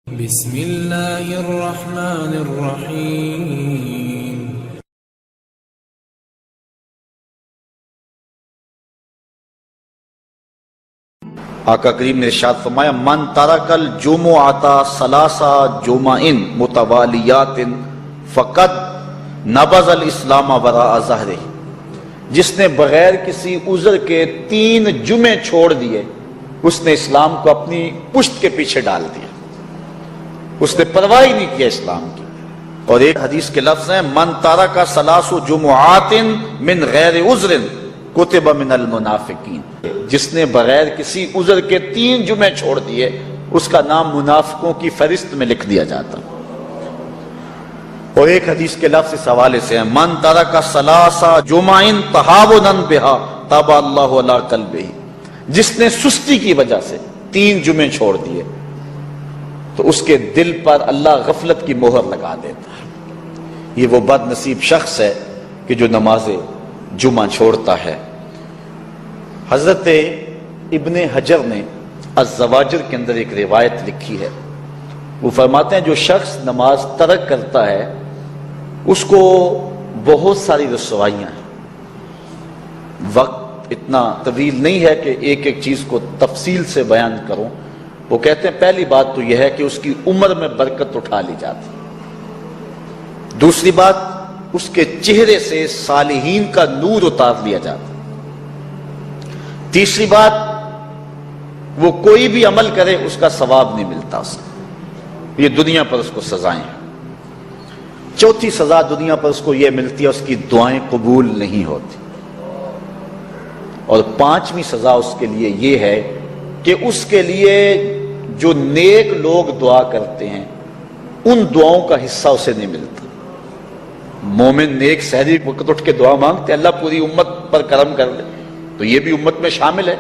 بسم اللہ الرحمن الرحیم۔ آقا کریم نے ارشاد فرمایا من ترک الجمعۃ ثلاث جمع متوالیات فقد نبذ الاسلام وراء ظہرہ، جس نے بغیر کسی عذر کے 3 جمعے چھوڑ دیے اس نے اسلام کو اپنی پشت کے پیچھے ڈال دیا، اس نے پرواہ ہی نہیں کیا اسلام کی۔ اور ایک حدیث کے لفظ ہیں من ترک ثلاث جمعات من غیر عذر کتب من المنافقین، جس نے بغیر کسی عذر کے 3 جمعے چھوڑ دیے اس کا نام منافقوں کی فہرست میں لکھ دیا جاتا۔ اور ایک حدیث کے لفظ اس حوالے سے ہیں من ترک ثلاث جمع تہاونا بها طبع اللہ علی قلبہ، جس نے سستی کی وجہ سے 3 جمعے چھوڑ دیے تو اس کے دل پر اللہ غفلت کی مہر لگا دیتا ہے۔ یہ وہ بد نصیب شخص ہے کہ جو نماز جمعہ چھوڑتا ہے۔ حضرت ابن حجر نے الزواجر کے اندر ایک روایت لکھی ہے، وہ فرماتے ہیں جو شخص نماز ترک کرتا ہے اس کو بہت ساری رسوائیاں ہیں۔ وقت اتنا طویل نہیں ہے کہ ایک ایک چیز کو تفصیل سے بیان کروں۔ وہ کہتے ہیں پہلی بات تو یہ ہے کہ اس کی عمر میں برکت اٹھا لی جاتی، دوسری بات اس کے چہرے سے صالحین کا نور اتار لیا جاتا، تیسری بات وہ کوئی بھی عمل کرے اس کا ثواب نہیں ملتا اس کو، یہ دنیا پر اس کو سزائیں ہیں۔ چوتھی سزا دنیا پر اس کو یہ ملتی ہے اس کی دعائیں قبول نہیں ہوتی، اور 5ویں سزا اس کے لیے یہ ہے کہ اس کے لیے جو نیک لوگ دعا کرتے ہیں ان دعاؤں کا حصہ اسے نہیں ملتا۔ مومن نیک سحری وقت اٹھ کے دعا مانگتے اللہ پوری امت پر کرم کر دے، تو یہ بھی امت میں شامل ہے،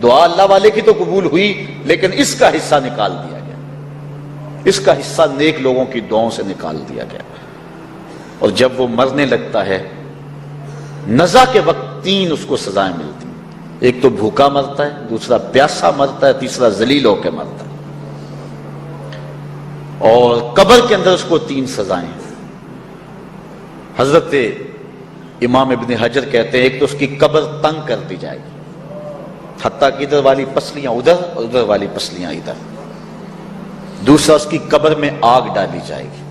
دعا اللہ والے کی تو قبول ہوئی لیکن اس کا حصہ نکال دیا گیا، اس کا حصہ نیک لوگوں کی دعاؤں سے نکال دیا گیا۔ اور جب وہ مرنے لگتا ہے نزا کے وقت 3 اس کو سزائیں ملتی، ایک تو بھوکا مرتا ہے، دوسرا پیاسا مرتا ہے، تیسرا ذلیل ہو کے مرتا ہے۔ اور قبر کے اندر اس کو 3 سزائیں ہیں۔ حضرت امام ابن حجر کہتے ہیں ایک تو اس کی قبر تنگ کر دی جائے گی، حتیٰ کہ ادھر والی پسلیاں ادھر اور ادھر والی پسلیاں ادھر۔ دوسرا اس کی قبر میں آگ ڈالی جائے گی،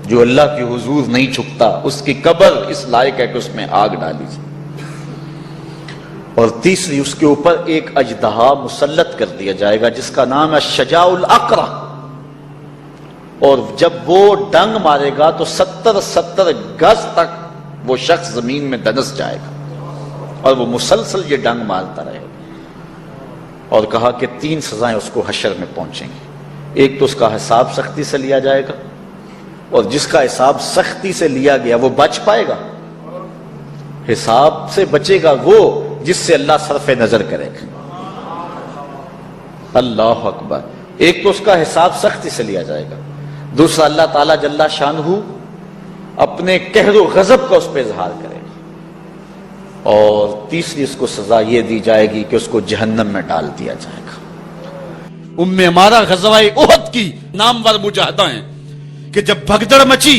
جو اللہ کی حضور نہیں چھکتا اس کی قبر اس لائق ہے کہ اس میں آگ ڈالی جائے۔ اور تیسری اس کے اوپر ایک اژدہا مسلط کر دیا جائے گا جس کا نام ہے شجاع الاقرع، اور جب وہ ڈنگ مارے گا تو 70 گز تک وہ شخص زمین میں دنس جائے گا، اور وہ مسلسل یہ ڈنگ مارتا رہے گا۔ اور کہا کہ 3 سزائیں اس کو حشر میں پہنچیں گی، ایک تو اس کا حساب سختی سے لیا جائے گا، اور جس کا حساب سختی سے لیا گیا وہ بچ پائے گا، حساب سے بچے گا وہ جس سے اللہ صرف نظر کرے گا۔ اللہ اکبر۔ ایک تو اس کا حساب سختی سے لیا جائے گا، دوسرا اللہ تعالیٰ جل شانہ اپنے قہر و غضب کا اس پہ اظہار کرے گا، اور تیسری اس کو سزا یہ دی جائے گی کہ اس کو جہنم میں ڈال دیا جائے گا۔ ہمارا غزوہ احد کی نامور مجاہدہ ہیں کہ جب بھگدڑ مچی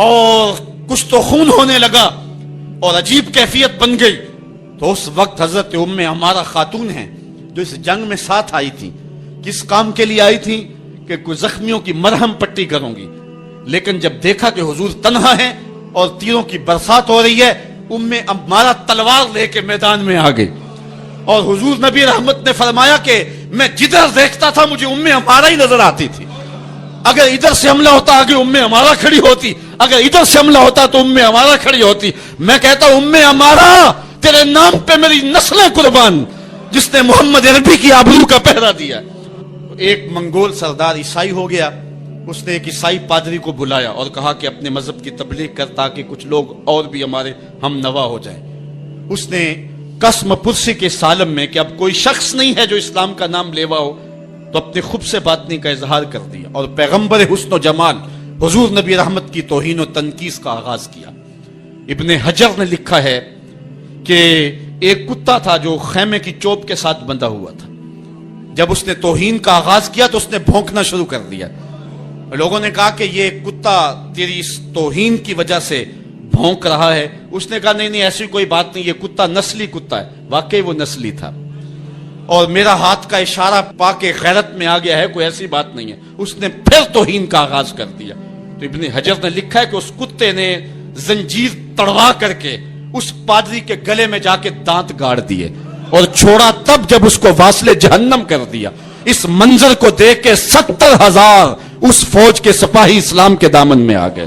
اور کچھ تو خون ہونے لگا اور عجیب کیفیت بن گئی، تو اس وقت حضرت ہمارا خاتون ہیں جو اس جنگ میں ساتھ آئی تھی، کس کام کے لیے آئی تھی کہ کوئی زخمیوں کی مرہم پٹی کروں گی، لیکن جب دیکھا کہ حضور تنہا ہیں اور تیروں کی برسات ہو رہی ہے، ہمارا تلوار لے کے میدان میں آ گئی، اور حضور نبی رحمت نے فرمایا کہ میں جدھر دیکھتا تھا مجھے ہمارا ہی نظر آتی تھی، اگر ادھر سے حملہ ہوتا آگے ہمارا کھڑی ہوتی، اگر ادھر سے حملہ ہوتا تو ہمارا کھڑی ہوتی۔ میں کہتا ہوں ہمارا تیرے نام پہ میری نسلیں قربان، جس نے محمد عربی کی آبرو کا پہرا دیا۔ ایک منگول سردار عیسائی ہو گیا، اس نے ایک عیسائی پادری کو بلایا اور کہا کہ اپنے مذہب کی تبلیغ کر تاکہ کچھ لوگ اور بھی ہمارے ہم نوا ہو جائیں۔ اس نے قسم پرسی کے سالم میں کہ اب کوئی شخص نہیں ہے جو اسلام کا نام لیوا ہو، تو اپنے خبث باطنی کا اظہار کر دیا اور پیغمبر حسن و جمال حضور نبی رحمت کی توہین و تنقیص کا آغاز کیا۔ ابن حجر نے لکھا ہے کہ ایک کتا تھا جو خیمے کی چوب کے ساتھ بندھا ہوا تھا، جب اس نے توہین کا آغاز کیا تو اس نے بھونکنا شروع کر دیا. لوگوں نے کہا کہ یہ کتا تیری اس توہین کی وجہ سے بھونک رہا ہے. اس نے کہا نہیں ایسی کوئی بات نہیں, یہ کتا نسلی کتا ہے. واقعی وہ نسلی تھا, اور میرا ہاتھ کا اشارہ پا کے غیرت میں آ گیا ہے, کوئی ایسی بات نہیں ہے. اس نے پھر توہین کا آغاز کر دیا. تو ابن حجر نے لکھا ہے کہ اس کتے نے زنجیر تڑوا کر کے اس پادری کے گلے میں جا کے دانت گاڑ دیے اور چھوڑا تب جب اس کو واصل جہنم کر دیا. اس منظر کو دیکھ کے 70,000 اس فوج کے سپاہی اسلام کے دامن میں آ گئے.